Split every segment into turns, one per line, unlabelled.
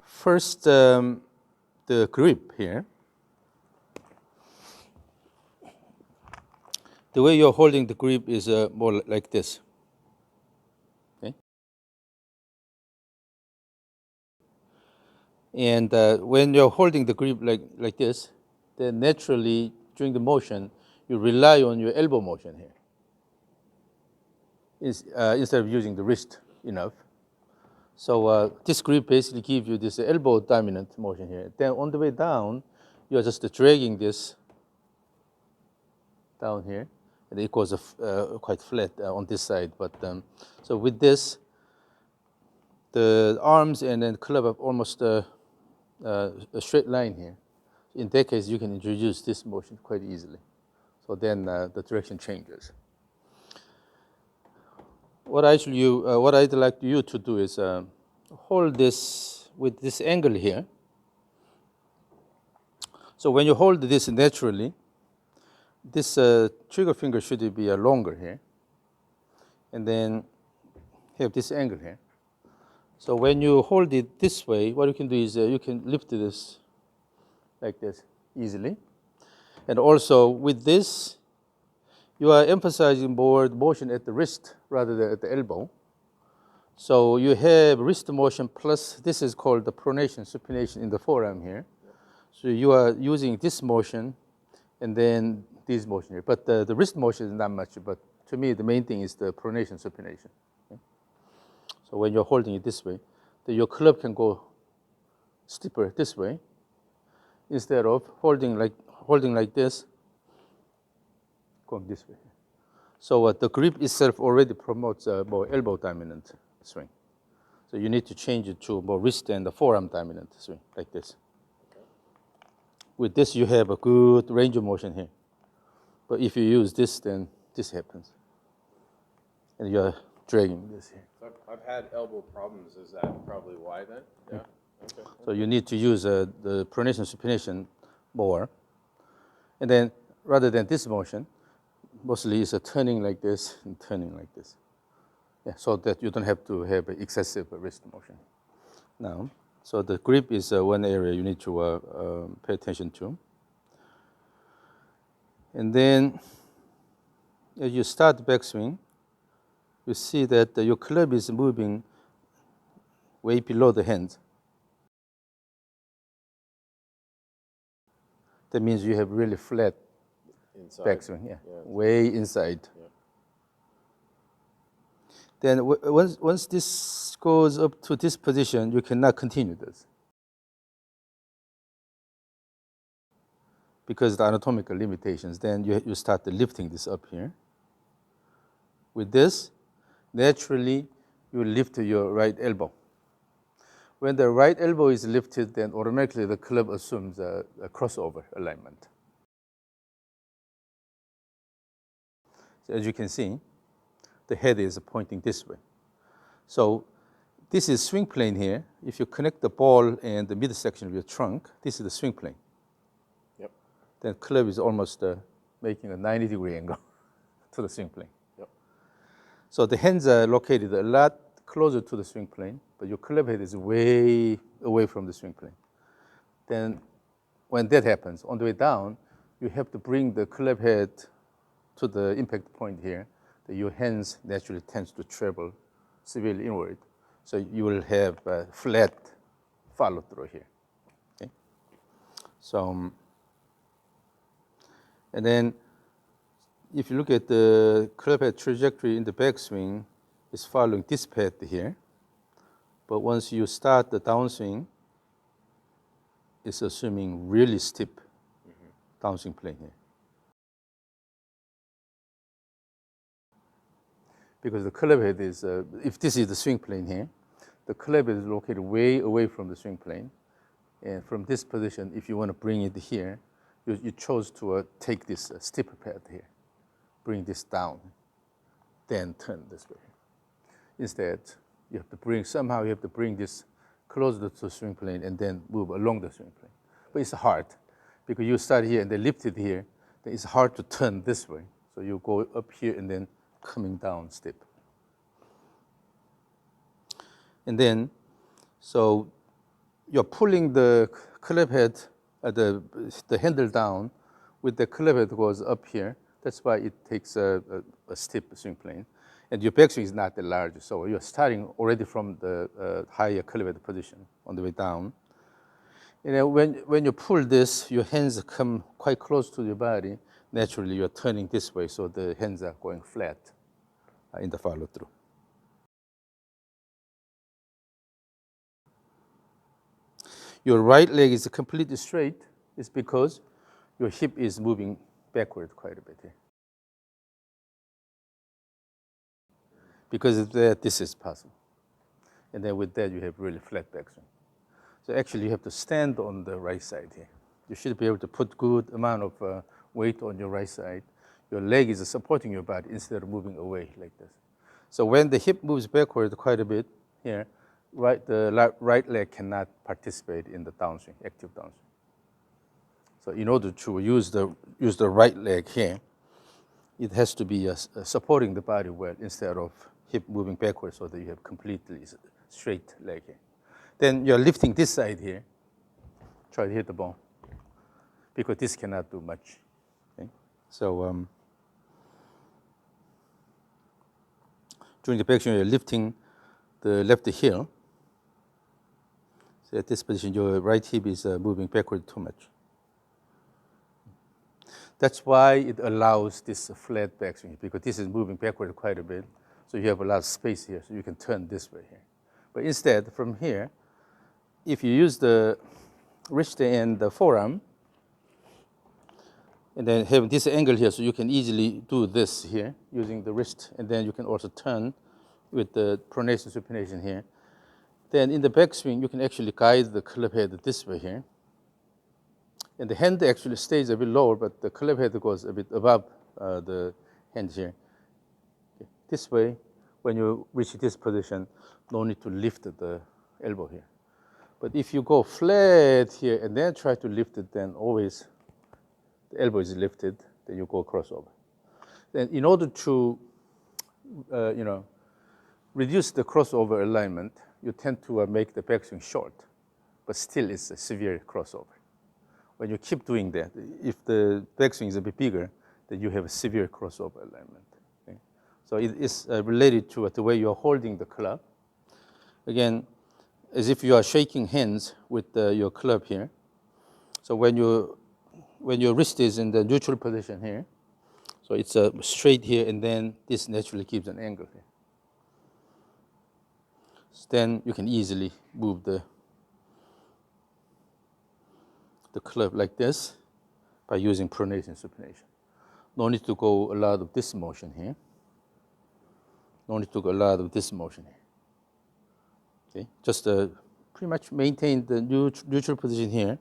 First, the grip here. The way you're holding the grip is more like this. Okay? And when you're holding the grip like this, then naturally, during the motion, you rely on your elbow motion here instead of using the wrist enough. So this grip basically gives you this elbow dominant motion here. Then on the way down, you're just dragging this down here, and it goes quite flat on this side. But so with this, the arms and then club have almost a straight line here. In that case, you can introduce this motion quite easily. So then the direction changes. What I'd like you to do is hold this with this angle here. So when you hold this naturally, this trigger finger should be longer here, and then have this angle here. So when you hold it this way, what you can do is you can lift this like this easily. And also with this, you are emphasizing more the motion at the wrist rather than at the elbow. So you have wrist motion plus this is called the pronation, supination in the forearm here. So you are using this motion and then this motion here. But the wrist motion is not much, but to me the main thing is the pronation, supination. Okay? So when you're holding it this way, then your club can go steeper this way instead of holding like this, going this way. So the grip itself already promotes a more elbow dominant swing. So you need to change it to more wrist and the forearm dominant swing, like this. Okay. With this, you have a good range of motion here. But if you use this, then this happens. And you're dragging this here.
So I've had elbow problems. Is that probably why then? Yeah. Okay.
So you need to use the pronation, supination more. And then rather than this motion, mostly it's a turning like this and turning like this. Yeah, so that you don't have to have excessive wrist motion. Now, so the grip is one area you need to pay attention to. And then as you start the backswing, you see that your club is moving way below the hand. That means you have really flat backswing, yeah, way inside. Yeah. Then once this goes up to this position, you cannot continue this because of the anatomical limitations. Then you start lifting this up here. With this, naturally, you lift your right elbow. When the right elbow is lifted, then automatically the club assumes a crossover alignment. So as you can see, the head is pointing this way. So this is swing plane here. If you connect the ball and the midsection of your trunk, this is the swing plane.
Yep.
Then club is almost making a 90-degree angle to the swing plane.
Yep.
So the hands are located a lot closer to the swing plane, but your club head is way away from the swing plane. Then when that happens, on the way down, you have to bring the club head to the impact point here. That your hands naturally tends to travel severely inward. So you will have a flat follow through here. Okay? So, and then if you look at the club head trajectory in the backswing, it's following this path here. But once you start the downswing, it's assuming really steep downswing plane here. Because the club head is, if this is the swing plane here, the club head is located way away from the swing plane. And from this position, if you want to bring it here, you chose to take this steep path here, bring this down, then turn this way. Instead, you have to bring this closer to the swing plane and then move along the swing plane. But it's hard because you start here and then lift it here. Then it's hard to turn this way. So you go up here and then coming down steep. And then, so you're pulling the clip head, the handle down with the clip head goes up here. That's why it takes a steep swing plane. And your backswing is not that large, so you're starting already from the higher clip head position on the way down. And when you pull this, your hands come quite close to your body. Naturally, you're turning this way, so the hands are going flat in the follow through. Your right leg is completely straight. It's because your hip is moving backward quite a bit here. Because of that, this is possible. And then with that, you have really flat backswing. So actually, you have to stand on the right side here. You should be able to put good amount of weight on your right side. Your leg is supporting your body instead of moving away like this. So when the hip moves backward quite a bit here, the right leg cannot participate in the downswing, active downswing. So in order to use the right leg here, it has to be supporting the body well instead of hip moving backwards so that you have completely straight leg here. Then you're lifting this side here, try to hit the bone, because this cannot do much. Okay? So during the backswing, you're lifting the left heel. So at this position, your right hip is moving backward too much. That's why it allows this flat backswing, because this is moving backward quite a bit. So you have a lot of space here, so you can turn this way here. But instead, from here, if you use the wrist and the forearm, and then have this angle here, so you can easily do this here using the wrist, and then you can also turn with the pronation supination here. Then in the backswing, you can actually guide the club head this way here. And the hand actually stays a bit lower, but the club head goes a bit above the hand here. Okay. This way, when you reach this position, no need to lift the elbow here. But if you go flat here and then try to lift it, then always the elbow is lifted, then you go crossover. Then in order to reduce the crossover alignment, you tend to make the backswing short, but still it's a severe crossover. When you keep doing that, if the backswing is a bit bigger, then you have a severe crossover alignment. Okay? So it is related to the way you're holding the club. Again, as if you are shaking hands with your club here. So when your wrist is in the neutral position here, so it's straight here, and then this naturally keeps an angle here. So then you can easily move the club like this by using pronation supination. No need to go a lot of this motion here. No need to go a lot of this motion here. Okay, just pretty much maintain the neutral position here.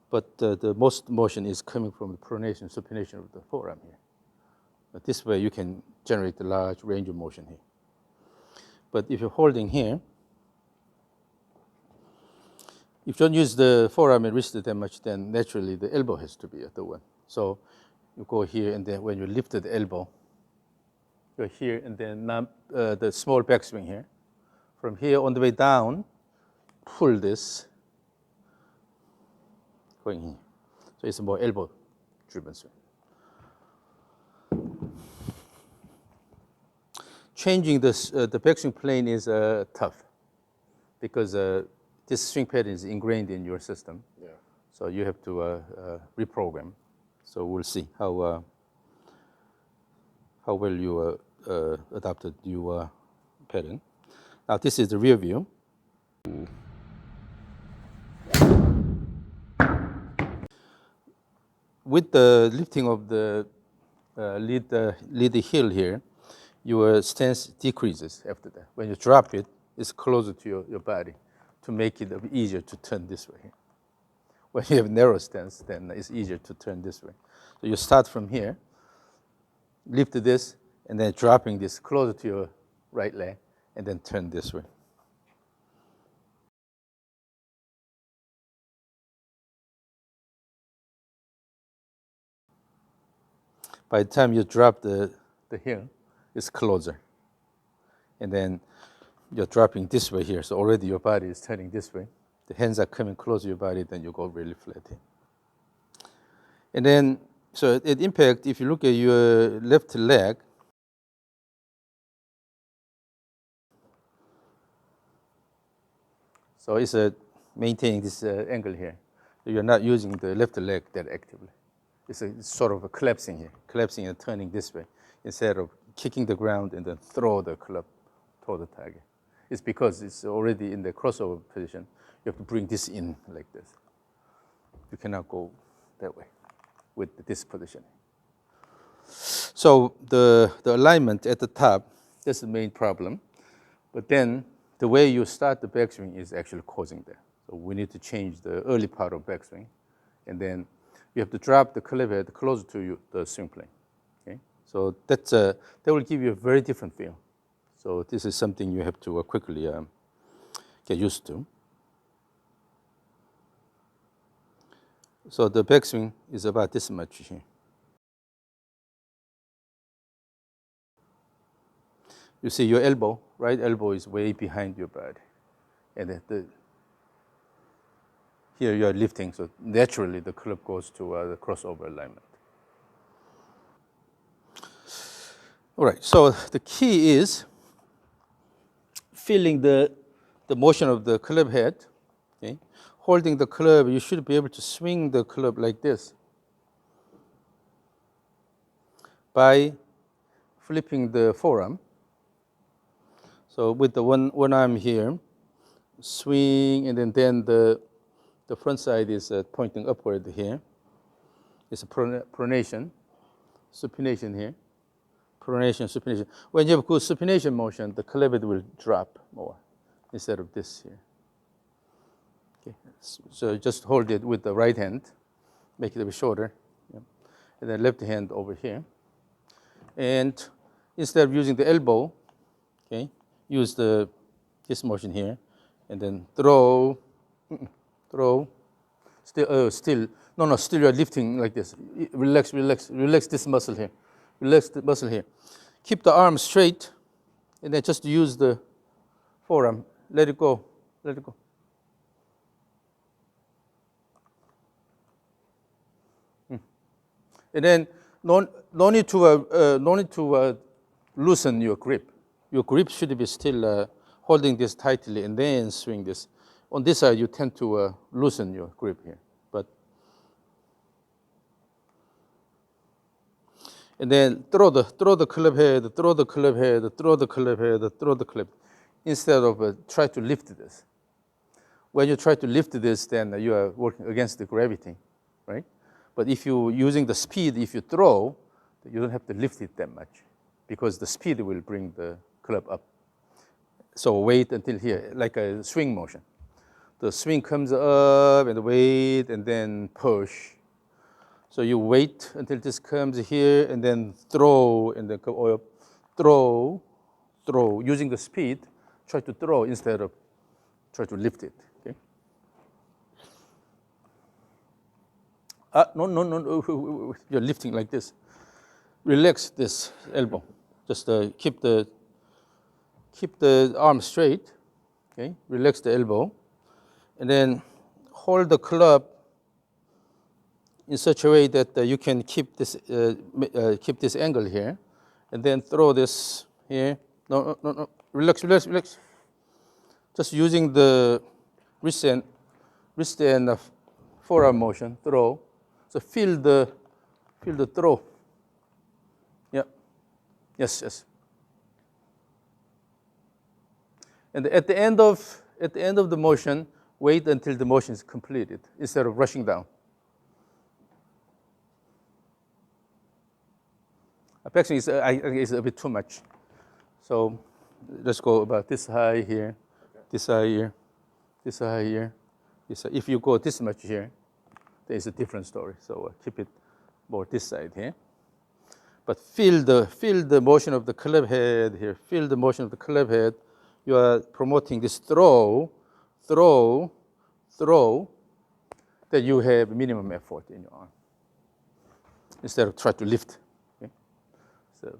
But the most motion is coming from the pronation supination of the forearm here. But this way you can generate a large range of motion here. But if you're holding here, if you don't use the forearm and wrist that much, then naturally the elbow has to be the one. So you go here, and then when you lift the elbow, you're here, and then the small backswing here. From here on the way down, pull this, going here. So it's a more elbow-driven swing. Changing this, the backswing plane is tough, because this swing pattern is ingrained in your system.
Yeah.
So you have to reprogram. So we'll see how well you adapted your pattern. Now this is the rear view. With the lifting of the lead heel here, your stance decreases after that. When you drop it, it's closer to your body to make it easier to turn this way. When you have narrow stance, then it's easier to turn this way. So you start from here, lift this, and then dropping this closer to your right leg, and then turn this way. By the time you drop the heel, it's closer. And then you're dropping this way here, so already your body is turning this way. The hands are coming close to your body, then you go really flat here. And then, so at impact, if you look at your left leg, so it's maintaining this angle here. You're not using the left leg that actively. It's sort of a collapsing here, collapsing and turning this way instead of kicking the ground and then throw the club toward the target. It's because it's already in the crossover position. You have to bring this in like this. You cannot go that way with this position. So the alignment at the top, that's the main problem. But then the way you start the backswing is actually causing that. So we need to change the early part of backswing. And then you have to drop the club head closer to you, the swing plane. Okay? So that will give you a very different feel. So this is something you have to quickly get used to. So the backswing is about this much here. You see your elbow, right elbow is way behind your body. And here you are lifting, so naturally the club goes to the crossover alignment. All right, so the key is feeling the motion of the club head. Okay? Holding the club, you should be able to swing the club like this by flipping the forearm. So with the one arm here, swing, and then the front side is pointing upward here. It's a pronation, supination here. Pronation, supination. When you have good supination motion, the club head will drop more instead of this here. Okay. So just hold it with the right hand, make it a bit shorter, yeah. And then left hand over here. And instead of using the elbow, okay, use this motion here, and then throw, still you're lifting like this. Relax this muscle here. Relax the muscle here. Keep the arm straight, and then just use the forearm. Let it go. And then no need to loosen your grip. Your grip should be still holding this tightly and then swing this. On this side, you tend to loosen your grip here. And then throw the club head, instead of try to lift this. When you try to lift this, then you are working against the gravity, right? But if you're using the speed, if you throw, you don't have to lift it that much because the speed will bring the club up. So wait until here, like a swing motion. The swing comes up and wait and then push. So you wait until this comes here and then throw and then go up, throw, using the speed, try to throw instead of try to lift it. Okay? No, you're lifting like this. Relax this elbow. Just keep the arm straight. Okay, relax the elbow, and then hold the club in such a way that you can keep this angle here, and then throw this here. No. Relax. Just using the wrist and forearm motion. Throw. So feel the throw. Yeah. Yes. And at the end of the motion, wait until the motion is completed instead of rushing down. Backswing is I think is a bit too much. So let's go about this high here, okay. This high here, this high here. If you go this much here, there is a different story. So keep it more this side here. But feel the motion of the club head here. Feel the motion of the club head. You are promoting this throw, that you have minimum effort in your arm instead of try to lift. Okay? So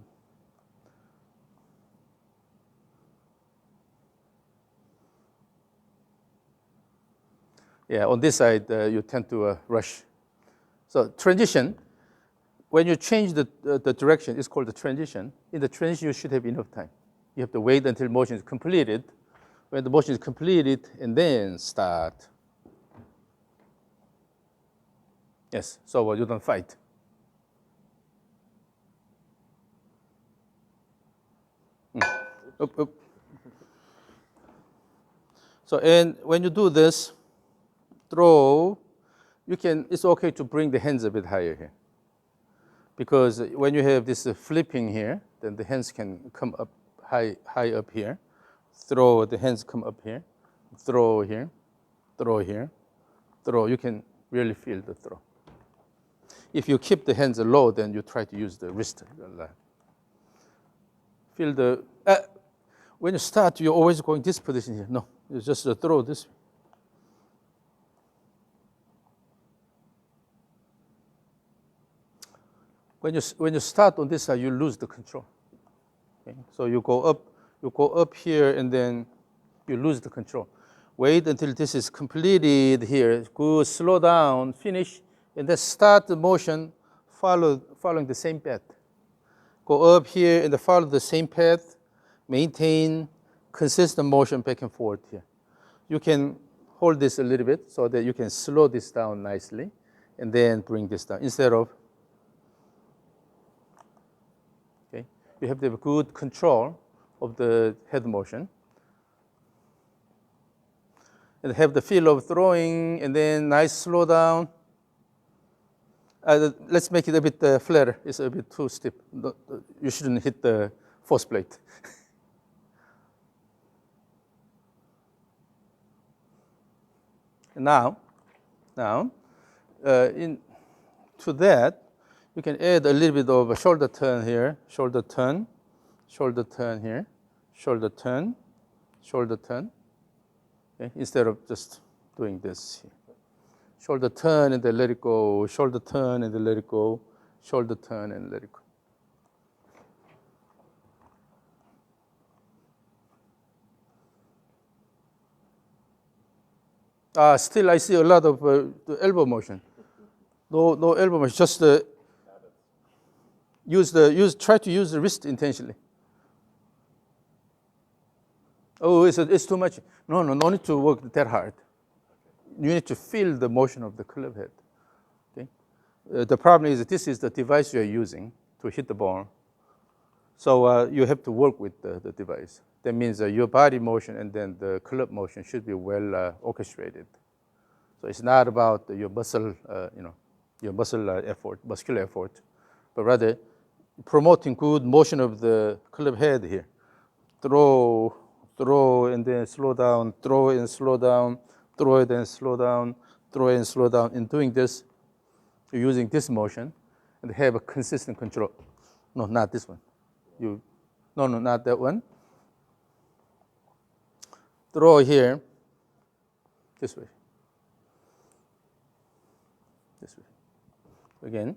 Yeah, on this side, you tend to rush. So transition, when you change the direction, it's called the transition. In the transition, you should have enough time. You have to wait until motion is completed. When the motion is completed, and then start. Yes, so you don't fight. Up, up. So, and when you do this, throw, it's okay to bring the hands a bit higher here. Because when you have this flipping here, then the hands can come up high up here. Throw, the hands come up here. Throw here, throw here, throw. You can really feel the throw. If you keep the hands low, then you try to use the wrist. Feel the, when you start, you're always going this position here. No, you just throw this. When you start on this side, you lose the control. Okay? So you go up here, and then you lose the control. Wait until this is completed here. Good, slow down, finish, and then start the motion following the same path. Go up here and follow the same path. Maintain consistent motion back and forth here. You can hold this a little bit so that you can slow this down nicely, and then bring this down instead of. Okay, you have to have good control of the head motion, and have the feel of throwing, and then nice slow down. Let's make it a bit flatter. It's a bit too steep. You shouldn't hit the force plate. Now, to that, you can add a little bit of a shoulder turn here, shoulder turn here, shoulder turn, okay, instead of just doing this here. Shoulder turn and then let it go, shoulder turn and then let it go, shoulder turn and let it go. Still, I see a lot of the elbow motion. No elbow motion. Just try to use the wrist intentionally. Oh, it's too much. No need to work that hard. You need to feel the motion of the club head. Okay. The problem is that this is the device you are using to hit the ball. So you have to work with the device. That means your body motion and then the club motion should be well orchestrated. So it's not about your muscle, muscular effort, but rather promoting good motion of the club head here. Throw, and then slow down, throw and slow down, throw it and slow down, throw and slow down. In doing this, you're using this motion and have a consistent control. No, not this one. No, not that one. Throw here, this way. Again.